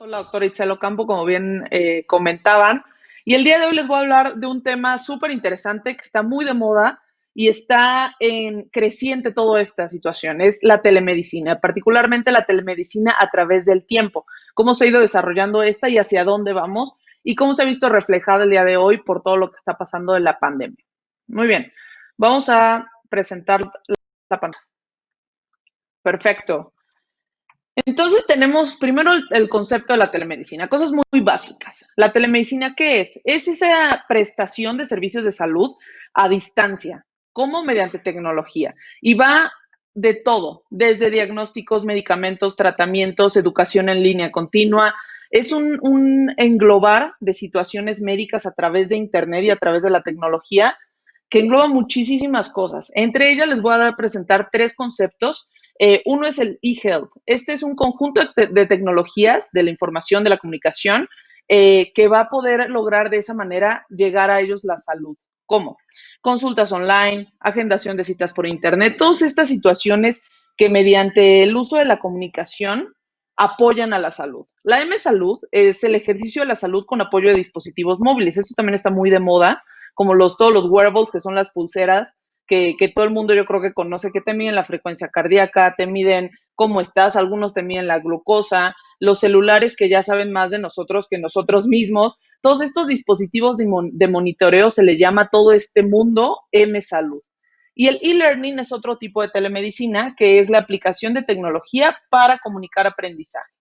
Soy la doctora Itzel Ocampo, como bien comentaban, y el día de hoy les voy a hablar de un tema súper interesante que está muy de moda y está en creciente toda esta situación, es la telemedicina, particularmente la telemedicina a través del tiempo, cómo se ha ido desarrollando esta y hacia dónde vamos y cómo se ha visto reflejado el día de hoy por todo lo que está pasando en la pandemia. Muy bien, vamos a presentar la pantalla. Perfecto. Entonces tenemos primero el concepto de la telemedicina, cosas muy básicas. La telemedicina, ¿qué es? Es esa prestación de servicios de salud a distancia, como mediante tecnología. Y va de todo, desde diagnósticos, medicamentos, tratamientos, educación en línea continua. Es un englobar de situaciones médicas a través de Internet y a través de la tecnología que engloba muchísimas cosas. Entre ellas les voy a presentar tres conceptos. Uno es el e-health. Este es un conjunto de tecnologías de la información, de la comunicación, que va a poder lograr de esa manera llegar a ellos la salud. ¿Cómo? Consultas online, agendación de citas por internet, todas estas situaciones que mediante el uso de la comunicación apoyan a la salud. La M-Salud es el ejercicio de la salud con apoyo de dispositivos móviles. Eso también está muy de moda, como todos los wearables, que son las pulseras, que todo el mundo yo creo que conoce, que te miden la frecuencia cardíaca, te miden cómo estás, algunos te miden la glucosa, los celulares que ya saben más de nosotros que nosotros mismos. Todos estos dispositivos de monitoreo se le llama todo este mundo M-Salud. Y el e-learning es otro tipo de telemedicina, que es la aplicación de tecnología para comunicar aprendizaje.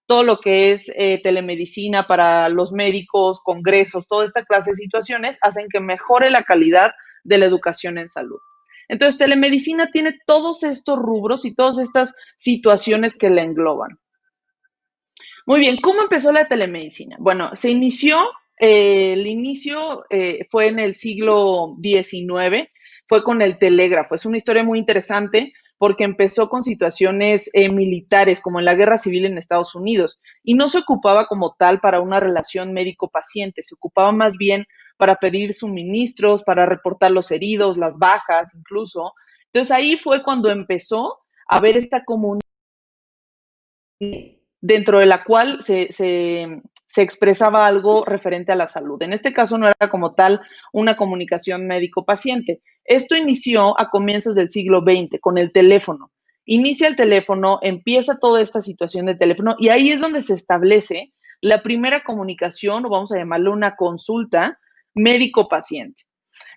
Todo lo que es telemedicina para los médicos, congresos, toda esta clase de situaciones hacen que mejore la calidad de la educación en salud. Entonces, telemedicina tiene todos estos rubros y todas estas situaciones que la engloban. Muy bien, ¿cómo empezó la telemedicina? Bueno, el inicio fue en el siglo XIX, fue con el telégrafo. Es una historia muy interesante porque empezó con situaciones militares, como en la Guerra Civil en Estados Unidos, y no se ocupaba como tal para una relación médico-paciente, se ocupaba más bien para pedir suministros, para reportar los heridos, las bajas incluso. Entonces ahí fue cuando empezó a haber esta comunidad dentro de la cual se expresaba algo referente a la salud. En este caso no era como tal una comunicación médico-paciente. Esto inició a comienzos del siglo XX con el teléfono. Inicia el teléfono, empieza toda esta situación de teléfono y ahí es donde se establece la primera comunicación, o vamos a llamarlo una consulta médico-paciente.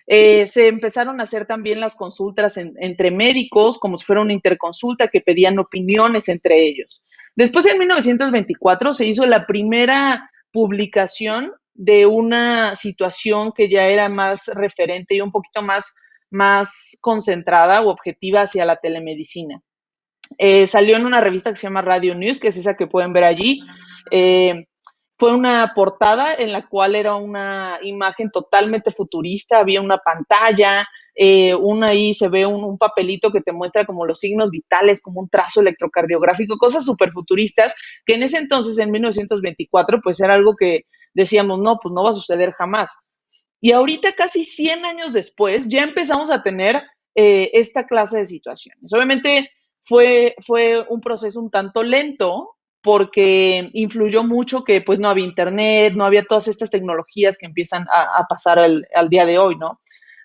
Se empezaron a hacer también las consultas entre médicos, como si fuera una interconsulta que pedían opiniones entre ellos. Después, en 1924, se hizo la primera publicación de una situación que ya era más referente y un poquito más concentrada o objetiva hacia la telemedicina. Salió en una revista que se llama Radio News, que es esa que pueden ver allí. Fue una portada en la cual era una imagen totalmente futurista, había una pantalla, ahí se ve un papelito que te muestra como los signos vitales, como un trazo electrocardiográfico, cosas súper futuristas, que en ese entonces, en 1924, pues era algo que decíamos, no, pues no va a suceder jamás. Y ahorita, casi 100 años después, ya empezamos a tener esta clase de situaciones. Obviamente fue un proceso un tanto lento, porque influyó mucho que pues no había internet, no había todas estas tecnologías que empiezan a pasar al día de hoy, ¿no?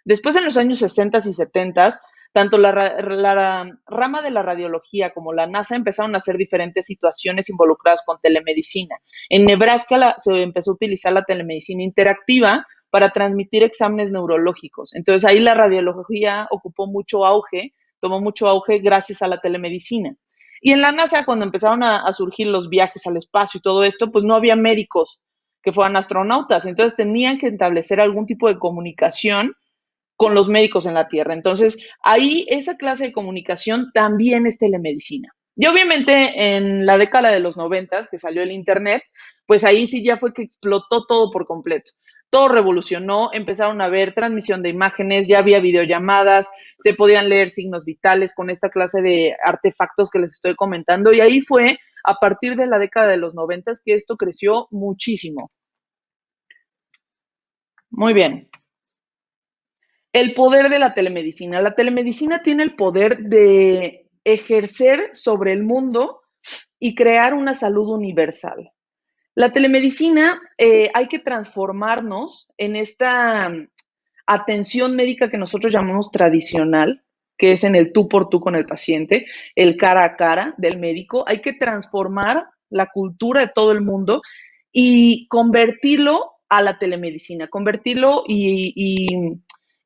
Después, en los años 60 y 70, tanto la rama de la radiología como la NASA empezaron a hacer diferentes situaciones involucradas con telemedicina. En Nebraska se empezó a utilizar la telemedicina interactiva para transmitir exámenes neurológicos. Entonces ahí la radiología ocupó mucho auge, tomó mucho auge gracias a la telemedicina. Y en la NASA, cuando empezaron a surgir los viajes al espacio y todo esto, pues no había médicos que fueran astronautas, entonces tenían que establecer algún tipo de comunicación con los médicos en la Tierra. Entonces, ahí esa clase de comunicación también es telemedicina. Y obviamente en la década de los 90, que salió el Internet, pues ahí sí ya fue que explotó todo por completo. Todo revolucionó, empezaron a ver transmisión de imágenes, ya había videollamadas, se podían leer signos vitales con esta clase de artefactos que les estoy comentando. Y ahí fue a partir de la década de los 90 que esto creció muchísimo. Muy bien. El poder de la telemedicina. La telemedicina tiene el poder de ejercer sobre el mundo y crear una salud universal. La telemedicina, hay que transformarnos en esta atención médica que nosotros llamamos tradicional, que es en el tú por tú con el paciente, el cara a cara del médico. Hay que transformar la cultura de todo el mundo y convertirlo a la telemedicina, convertirlo y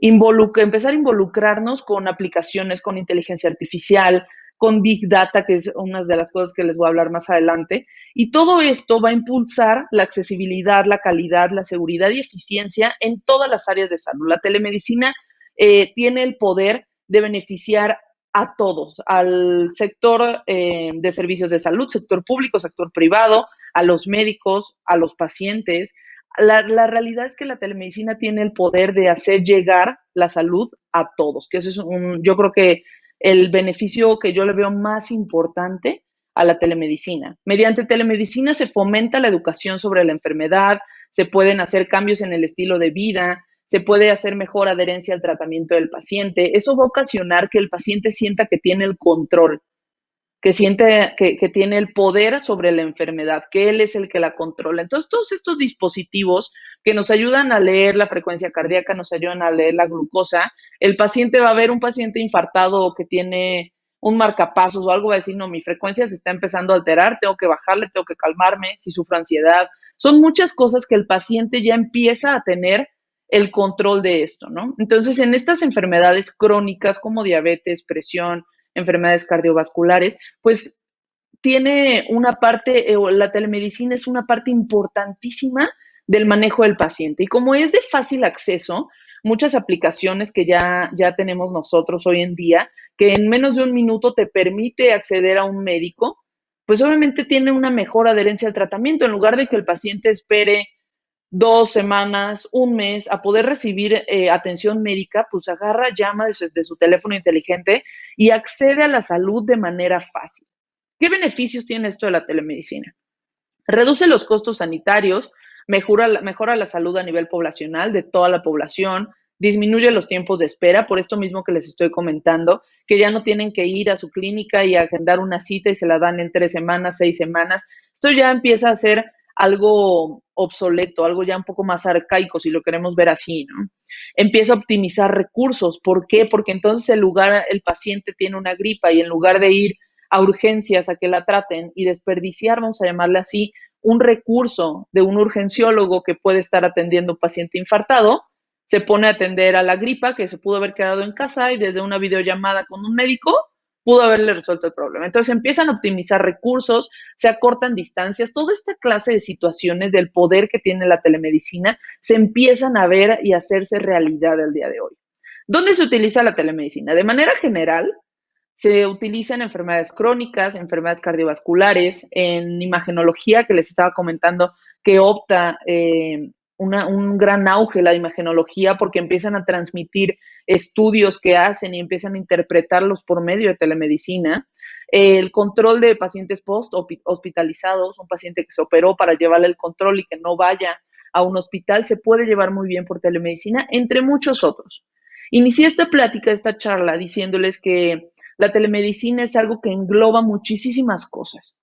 empezar a involucrarnos con aplicaciones, con inteligencia artificial, con Big Data, que es una de las cosas que les voy a hablar más adelante. Y todo esto va a impulsar la accesibilidad, la calidad, la seguridad y eficiencia en todas las áreas de salud. La telemedicina tiene el poder de beneficiar a todos, al sector de servicios de salud, sector público, sector privado, a los médicos, a los pacientes. La realidad es que la telemedicina tiene el poder de hacer llegar la salud a todos, que eso es yo creo que el beneficio que yo le veo más importante a la telemedicina. Mediante telemedicina se fomenta la educación sobre la enfermedad, se pueden hacer cambios en el estilo de vida, se puede hacer mejor adherencia al tratamiento del paciente. Eso va a ocasionar que el paciente sienta que tiene el control, que siente que tiene el poder sobre la enfermedad, que él es el que la controla. Entonces, todos estos dispositivos que nos ayudan a leer la frecuencia cardíaca, nos ayudan a leer la glucosa, el paciente va a ver un paciente infartado o que tiene un marcapasos o algo, va a decir, no, mi frecuencia se está empezando a alterar, tengo que bajarle, tengo que calmarme, si sufro ansiedad. Son muchas cosas que el paciente ya empieza a tener el control de esto, ¿no? Entonces, en estas enfermedades crónicas como diabetes, presión, enfermedades cardiovasculares, pues tiene una parte, la telemedicina es una parte importantísima del manejo del paciente. Y como es de fácil acceso, muchas aplicaciones que ya tenemos nosotros hoy en día, que en menos de un minuto te permite acceder a un médico, pues obviamente tiene una mejor adherencia al tratamiento, en lugar de que el paciente espere 2 semanas, un mes, a poder recibir atención médica, pues agarra, llama de su teléfono inteligente y accede a la salud de manera fácil. ¿Qué beneficios tiene esto de la telemedicina? Reduce los costos sanitarios, mejora la salud a nivel poblacional de toda la población, disminuye los tiempos de espera, por esto mismo que les estoy comentando, que ya no tienen que ir a su clínica y agendar una cita y se la dan en 3 semanas, 6 semanas. Esto ya empieza a ser algo obsoleto, algo ya un poco más arcaico, si lo queremos ver así, ¿no? Empieza a optimizar recursos. ¿Por qué? Porque entonces el paciente tiene una gripa y en lugar de ir a urgencias a que la traten y desperdiciar, vamos a llamarle así, un recurso de un urgenciólogo que puede estar atendiendo a un paciente infartado, se pone a atender a la gripa que se pudo haber quedado en casa y desde una videollamada con un médico pudo haberle resuelto el problema. Entonces empiezan a optimizar recursos, se acortan distancias, toda esta clase de situaciones del poder que tiene la telemedicina se empiezan a ver y a hacerse realidad el día de hoy. ¿Dónde se utiliza la telemedicina? De manera general, se utiliza en enfermedades crónicas, enfermedades cardiovasculares, en imagenología, que les estaba comentando, que opta un gran auge la imagenología porque empiezan a transmitir estudios que hacen y empiezan a interpretarlos por medio de telemedicina. El control de pacientes post-hospitalizados, un paciente que se operó para llevarle el control y que no vaya a un hospital, se puede llevar muy bien por telemedicina, entre muchos otros. Inicié esta plática, esta charla, diciéndoles que la telemedicina es algo que engloba muchísimas cosas.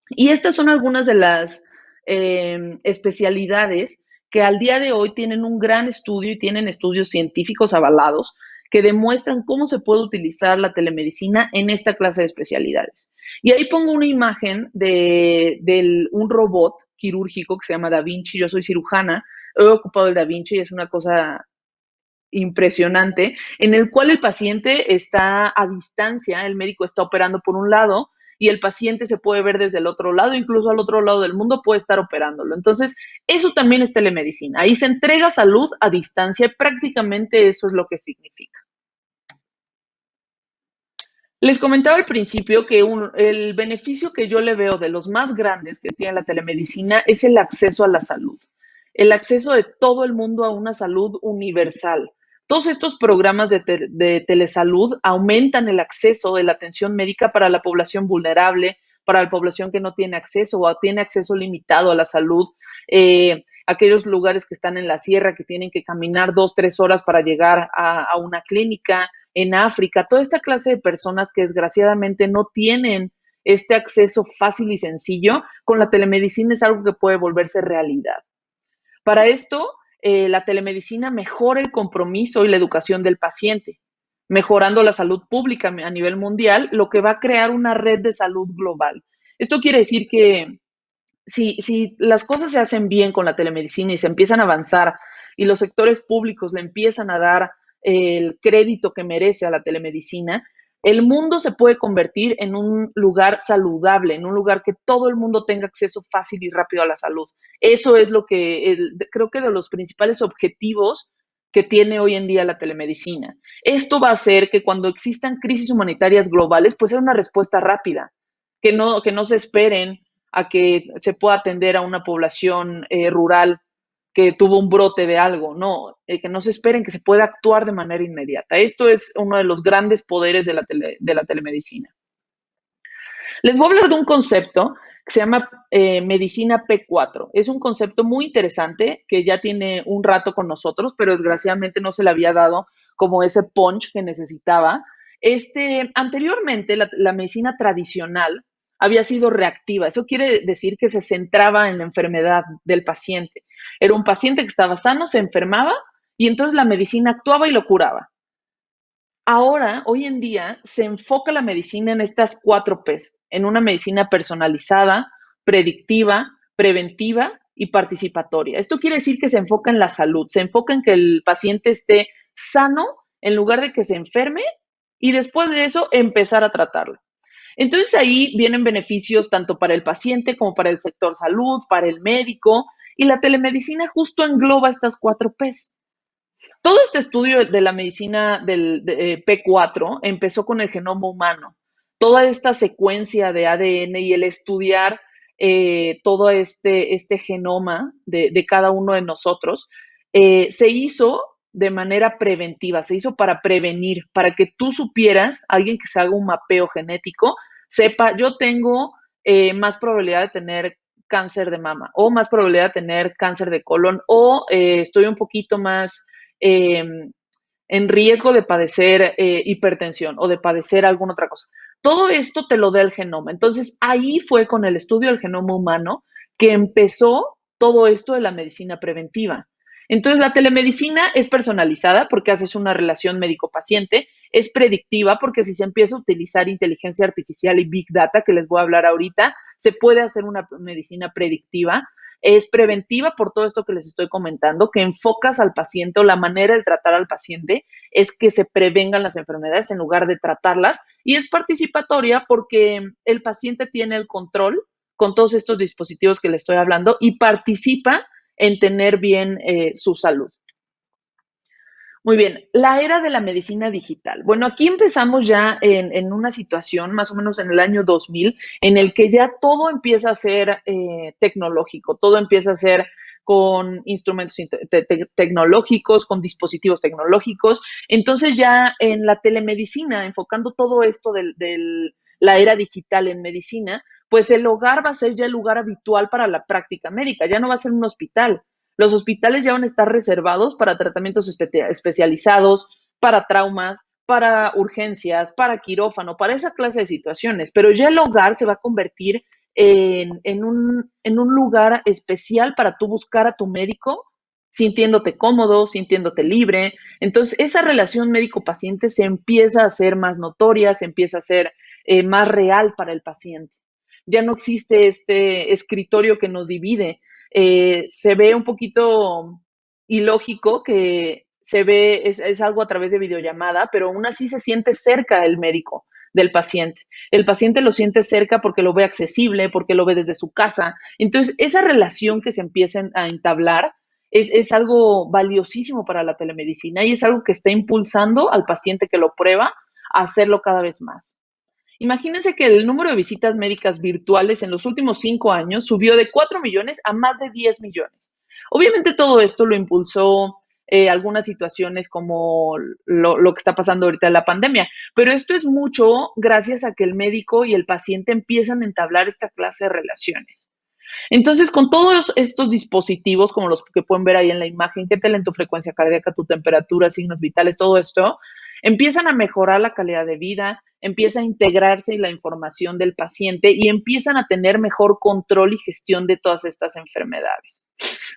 Y estas son algunas de las especialidades que al día de hoy tienen un gran estudio y tienen estudios científicos avalados que demuestran cómo se puede utilizar la telemedicina en esta clase de especialidades. Y ahí pongo una imagen de un robot quirúrgico que se llama Da Vinci. Yo soy cirujana, he ocupado el Da Vinci y es una cosa impresionante, en el cual el paciente está a distancia, el médico está operando por un lado y el paciente se puede ver desde el otro lado, incluso al otro lado del mundo puede estar operándolo. Entonces, eso también es telemedicina. Ahí se entrega salud a distancia y prácticamente eso es lo que significa. Les comentaba al principio que el beneficio que yo le veo de los más grandes que tiene la telemedicina es el acceso a la salud, el acceso de todo el mundo a una salud universal. Todos estos programas de telesalud aumentan el acceso de la atención médica para la población vulnerable, para la población que no tiene acceso o tiene acceso limitado a la salud, aquellos lugares que están en la sierra, que tienen que caminar 2, 3 horas para llegar a una clínica, en África, toda esta clase de personas que desgraciadamente no tienen este acceso fácil y sencillo, con la telemedicina es algo que puede volverse realidad. Para esto, la telemedicina mejora el compromiso y la educación del paciente, mejorando la salud pública a nivel mundial, lo que va a crear una red de salud global. Esto quiere decir que si las cosas se hacen bien con la telemedicina y se empiezan a avanzar y los sectores públicos le empiezan a dar el crédito que merece a la telemedicina, el mundo se puede convertir en un lugar saludable, en un lugar que todo el mundo tenga acceso fácil y rápido a la salud. Eso es lo que creo que de los principales objetivos que tiene hoy en día la telemedicina. Esto va a hacer que cuando existan crisis humanitarias globales, pues sea una respuesta rápida, que no se esperen a que se pueda atender a una población rural que tuvo un brote de algo, no, que no se esperen, que se pueda actuar de manera inmediata. Esto es uno de los grandes poderes de la telemedicina. Les voy a hablar de un concepto que se llama medicina P4. Es un concepto muy interesante que ya tiene un rato con nosotros, pero desgraciadamente no se le había dado como ese punch que necesitaba. Anteriormente, la medicina tradicional había sido reactiva. Eso quiere decir que se centraba en la enfermedad del paciente. Era un paciente que estaba sano, se enfermaba y entonces la medicina actuaba y lo curaba. Ahora, hoy en día, se enfoca la medicina en estas 4 Ps, en una medicina personalizada, predictiva, preventiva y participatoria. Esto quiere decir que se enfoca en la salud, se enfoca en que el paciente esté sano en lugar de que se enferme y después de eso empezar a tratarlo. Entonces ahí vienen beneficios tanto para el paciente como para el sector salud, para el médico, y la telemedicina justo engloba estas 4 Ps. Todo este estudio de la medicina del P4 empezó con el genoma humano. Toda esta secuencia de ADN y el estudiar todo este genoma de cada uno de nosotros se hizo de manera preventiva, se hizo para prevenir, para que tú supieras, alguien que se haga un mapeo genético, sepa, yo tengo más probabilidad de tener cáncer de mama o más probabilidad de tener cáncer de colon o estoy un poquito más en riesgo de padecer hipertensión o de padecer alguna otra cosa. Todo esto te lo da el genoma. Entonces, ahí fue con el estudio del genoma humano que empezó todo esto de la medicina preventiva. Entonces, la telemedicina es personalizada porque haces una relación médico-paciente, es predictiva porque si se empieza a utilizar inteligencia artificial y big data, que les voy a hablar ahorita, se puede hacer una medicina predictiva. Es preventiva por todo esto que les estoy comentando, que enfocas al paciente o la manera de tratar al paciente es que se prevengan las enfermedades en lugar de tratarlas. Y es participatoria porque el paciente tiene el control con todos estos dispositivos que le estoy hablando y participa en tener bien su salud. Muy bien, la era de la medicina digital. Bueno, aquí empezamos ya en una situación más o menos en el año 2000 en el que ya todo empieza a ser tecnológico, todo empieza a ser con instrumentos tecnológicos, con dispositivos tecnológicos. Entonces ya en la telemedicina, enfocando todo esto de la era digital en medicina, pues el hogar va a ser ya el lugar habitual para la práctica médica, ya no va a ser un hospital. Los hospitales ya van a estar reservados para tratamientos especializados, para traumas, para urgencias, para quirófano, para esa clase de situaciones. Pero ya el hogar se va a convertir en un lugar especial para tú buscar a tu médico, sintiéndote cómodo, sintiéndote libre. Entonces, esa relación médico-paciente se empieza a hacer más notoria, se empieza a hacer más real para el paciente. Ya no existe este escritorio que nos divide. Se ve un poquito ilógico que se ve, es algo a través de videollamada, pero aún así se siente cerca el médico del paciente. El paciente lo siente cerca porque lo ve accesible, porque lo ve desde su casa. Entonces, esa relación que se empieza a entablar es algo valiosísimo para la telemedicina y es algo que está impulsando al paciente que lo prueba a hacerlo cada vez más. Imagínense que el número de visitas médicas virtuales en los últimos 5 años subió de 4 millones a más de 10 millones. Obviamente todo esto lo impulsó algunas situaciones como lo que está pasando ahorita en la pandemia, pero esto es mucho gracias a que el médico y el paciente empiezan a entablar esta clase de relaciones. Entonces, con todos estos dispositivos, como los que pueden ver ahí en la imagen, que te leen tu frecuencia cardíaca, tu temperatura, signos vitales, todo esto, empiezan a mejorar la calidad de vida, empieza a integrarse la información del paciente y empiezan a tener mejor control y gestión de todas estas enfermedades.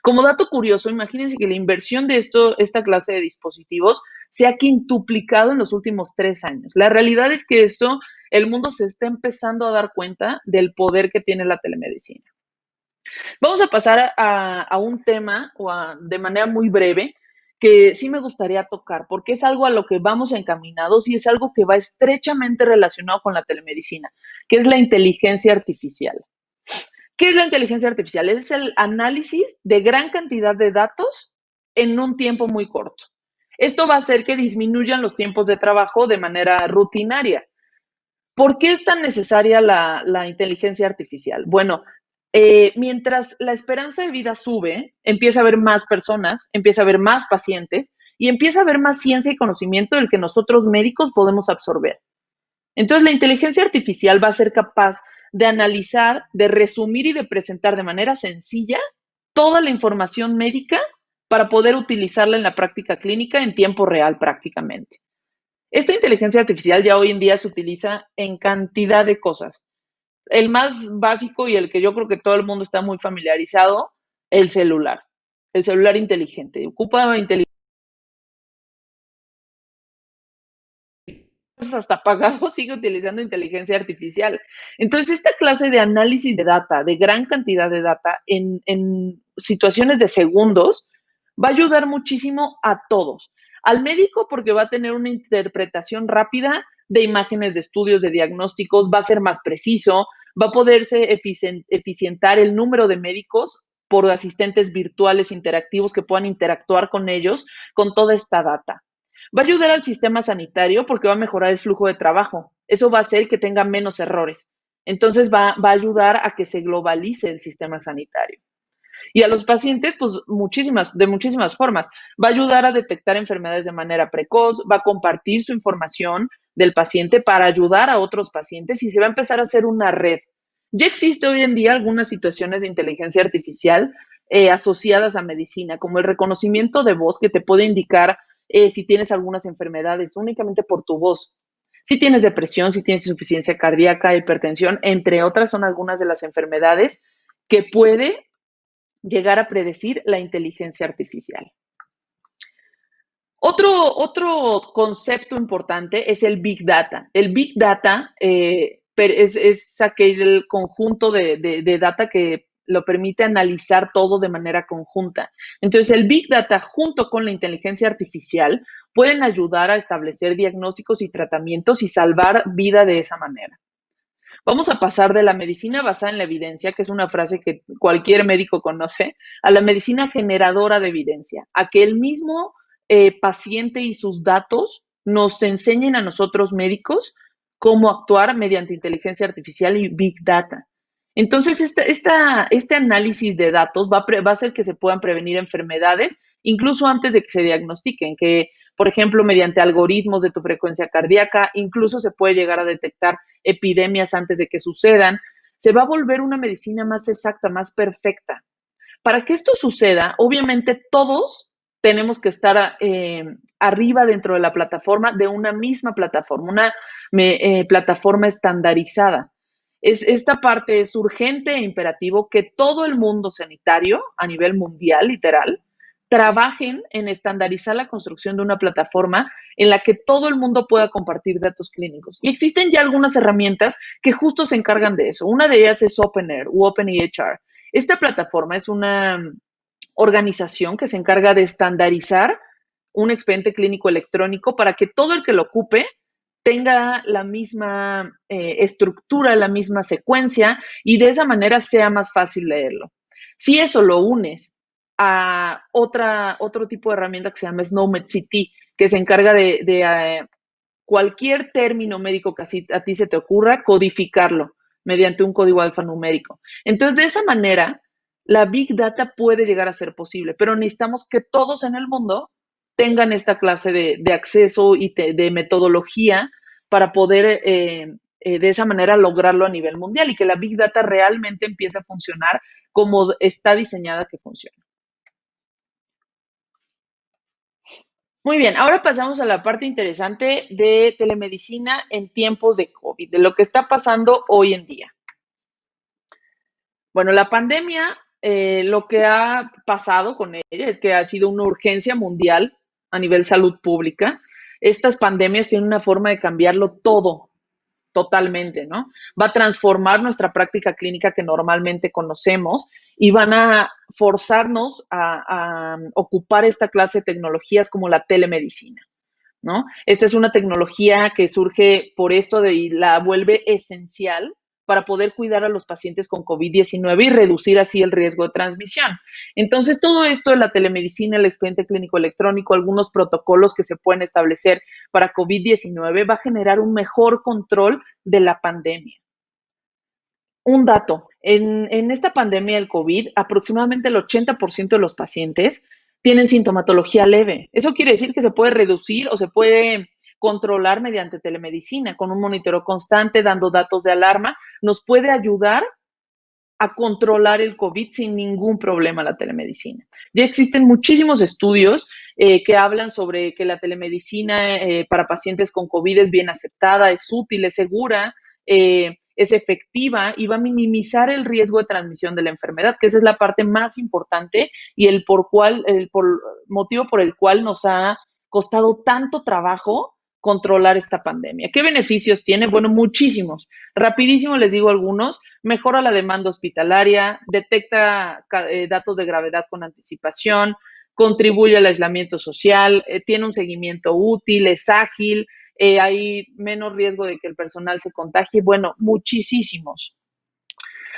Como dato curioso, imagínense que la inversión de esta clase de dispositivos se ha quintuplicado en los últimos 3 años. La realidad es que el mundo se está empezando a dar cuenta del poder que tiene la telemedicina. Vamos a pasar a un tema de manera muy breve que sí me gustaría tocar, porque es algo a lo que vamos encaminados y es algo que va estrechamente relacionado con la telemedicina, que es la inteligencia artificial. ¿Qué es la inteligencia artificial? Es el análisis de gran cantidad de datos en un tiempo muy corto. Esto va a hacer que disminuyan los tiempos de trabajo de manera rutinaria. ¿Por qué es tan necesaria la inteligencia artificial? Bueno, mientras la esperanza de vida sube, empieza a haber más personas, empieza a haber más pacientes y empieza a haber más ciencia y conocimiento del que nosotros médicos podemos absorber. Entonces, la inteligencia artificial va a ser capaz de analizar, de resumir y de presentar de manera sencilla toda la información médica para poder utilizarla en la práctica clínica en tiempo real prácticamente. Esta inteligencia artificial ya hoy en día se utiliza en cantidad de cosas. El más básico y el que yo creo que todo el mundo está muy familiarizado, el celular inteligente. Ocupa inteligencia hasta apagado sigue utilizando inteligencia artificial. Entonces, esta clase de análisis de data, de gran cantidad de data, en situaciones de segundos, va a ayudar muchísimo a todos. Al médico porque va a tener una interpretación rápida de imágenes de estudios, de diagnósticos, va a ser más preciso, va a poderse eficientar el número de médicos por asistentes virtuales interactivos que puedan interactuar con ellos con toda esta data. Va a ayudar al sistema sanitario porque va a mejorar el flujo de trabajo. Eso va a hacer que tenga menos errores. Entonces va a ayudar a que se globalice el sistema sanitario. Y a los pacientes, pues de muchísimas formas. Va a ayudar a detectar enfermedades de manera precoz, va a compartir su información del paciente para ayudar a otros pacientes y se va a empezar a hacer una red. Ya existe hoy en día algunas situaciones de inteligencia artificial asociadas a medicina, como el reconocimiento de voz que te puede indicar si tienes algunas enfermedades únicamente por tu voz. Si tienes depresión, si tienes insuficiencia cardíaca, hipertensión, entre otras, son algunas de las enfermedades que puede llegar a predecir la inteligencia artificial. Otro concepto importante es el Big Data. El Big Data es aquel conjunto de data que lo permite analizar todo de manera conjunta. Entonces, el Big Data junto con la inteligencia artificial pueden ayudar a establecer diagnósticos y tratamientos y salvar vida de esa manera. Vamos a pasar de la medicina basada en la evidencia, que es una frase que cualquier médico conoce, a la medicina generadora de evidencia, a que el mismo paciente y sus datos nos enseñen a nosotros médicos cómo actuar mediante inteligencia artificial y Big Data. Entonces, este análisis de datos va a hacer que se puedan prevenir enfermedades incluso antes de que se diagnostiquen, que, por ejemplo, mediante algoritmos de tu frecuencia cardíaca, incluso se puede llegar a detectar epidemias antes de que sucedan. Se va a volver una medicina más exacta, más perfecta. Para que esto suceda, obviamente todos tenemos que estar arriba dentro de la plataforma, de una misma plataforma, una plataforma estandarizada. Esta parte es urgente e imperativo que todo el mundo sanitario, a nivel mundial, literal, trabajen en estandarizar la construcción de una plataforma en la que todo el mundo pueda compartir datos clínicos. Y existen ya algunas herramientas que justo se encargan de eso. Una de ellas es OpenAir u OpenEHR. Esta plataforma es una organización que se encarga de estandarizar un expediente clínico electrónico para que todo el que lo ocupe tenga la misma estructura, la misma secuencia y de esa manera sea más fácil leerlo. Si eso lo unes a otro tipo de herramienta que se llama SNOMED-CT, que se encarga de cualquier término médico que a ti se te ocurra, codificarlo mediante un código alfanumérico. Entonces, de esa manera, la Big Data puede llegar a ser posible, pero necesitamos que todos en el mundo tengan esta clase de acceso y de metodología para poder de esa manera lograrlo a nivel mundial y que la Big Data realmente empiece a funcionar como está diseñada que funcione. Muy bien, ahora pasamos a la parte interesante de telemedicina en tiempos de COVID, de lo que está pasando hoy en día. Bueno, la pandemia, lo que ha pasado con ella es que ha sido una urgencia mundial a nivel salud pública. Estas pandemias tienen una forma de cambiarlo todo, totalmente, ¿no? Va a transformar nuestra práctica clínica que normalmente conocemos y van a forzarnos a ocupar esta clase de tecnologías como la telemedicina, ¿no? Esta es una tecnología que surge por esto de, y la vuelve esencial para poder cuidar a los pacientes con COVID-19 y reducir así el riesgo de transmisión. Entonces, todo esto de la telemedicina, el expediente clínico electrónico, algunos protocolos que se pueden establecer para COVID-19 va a generar un mejor control de la pandemia. Un dato, en esta pandemia del COVID, aproximadamente el 80% de los pacientes tienen sintomatología leve. Eso quiere decir que se puede reducir o se puede controlar mediante telemedicina, con un monitoreo constante, dando datos de alarma, nos puede ayudar a controlar el COVID sin ningún problema la telemedicina. Ya existen muchísimos estudios que hablan sobre que la telemedicina para pacientes con COVID es bien aceptada, es útil, es segura, es efectiva y va a minimizar el riesgo de transmisión de la enfermedad, que esa es la parte más importante y el motivo por el cual nos ha costado tanto trabajo controlar esta pandemia. ¿Qué beneficios tiene? Bueno, muchísimos. Rapidísimo les digo algunos. Mejora la demanda hospitalaria, detecta datos de gravedad con anticipación, contribuye al aislamiento social, tiene un seguimiento útil, es ágil, hay menos riesgo de que el personal se contagie. Bueno, muchísimos.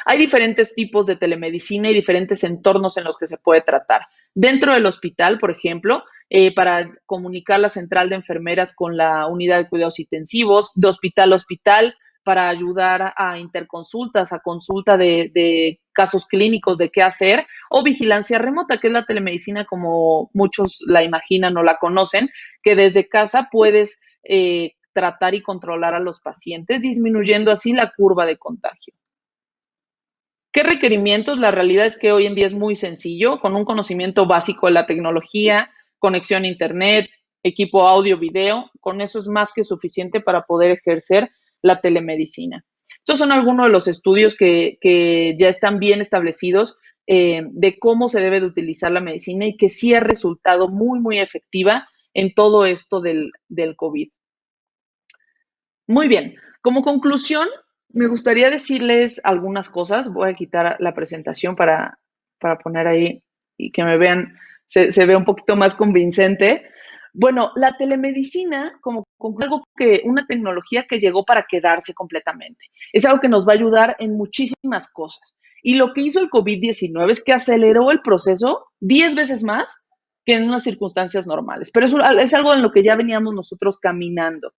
Hay diferentes tipos de telemedicina y diferentes entornos en los que se puede tratar. Dentro del hospital, por ejemplo, para comunicar la central de enfermeras con la unidad de cuidados intensivos, de hospital a hospital, para ayudar a interconsultas, a consulta de casos clínicos, de qué hacer, o vigilancia remota, que es la telemedicina como muchos la imaginan o la conocen, que desde casa puedes tratar y controlar a los pacientes, disminuyendo así la curva de contagio. ¿Qué requerimientos? La realidad es que hoy en día es muy sencillo, con un conocimiento básico de la tecnología, conexión a internet, equipo audio, video, con eso es más que suficiente para poder ejercer la telemedicina. Estos son algunos de los estudios que ya están bien establecidos de cómo se debe de utilizar la medicina y que sí ha resultado muy, muy efectiva en todo esto del COVID. Muy bien, como conclusión, me gustaría decirles algunas cosas. Voy a quitar la presentación para poner ahí y que me vean, se vea un poquito más convincente. Bueno, la telemedicina como algo que, una tecnología que llegó para quedarse completamente. Es algo que nos va a ayudar en muchísimas cosas. Y lo que hizo el COVID-19 es que aceleró el proceso 10 veces más que en unas circunstancias normales. Pero eso es algo en lo que ya veníamos nosotros caminando.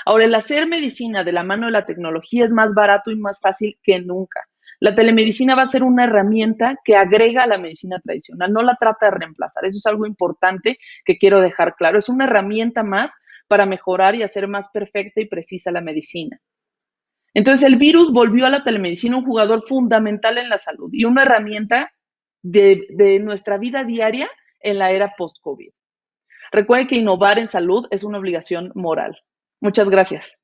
Ahora, el hacer medicina de la mano de la tecnología es más barato y más fácil que nunca. La telemedicina va a ser una herramienta que agrega a la medicina tradicional, no la trata de reemplazar. Eso es algo importante que quiero dejar claro. Es una herramienta más para mejorar y hacer más perfecta y precisa la medicina. Entonces, el virus volvió a la telemedicina un jugador fundamental en la salud y una herramienta de nuestra vida diaria en la era post-COVID. Recuerde que innovar en salud es una obligación moral. Muchas gracias.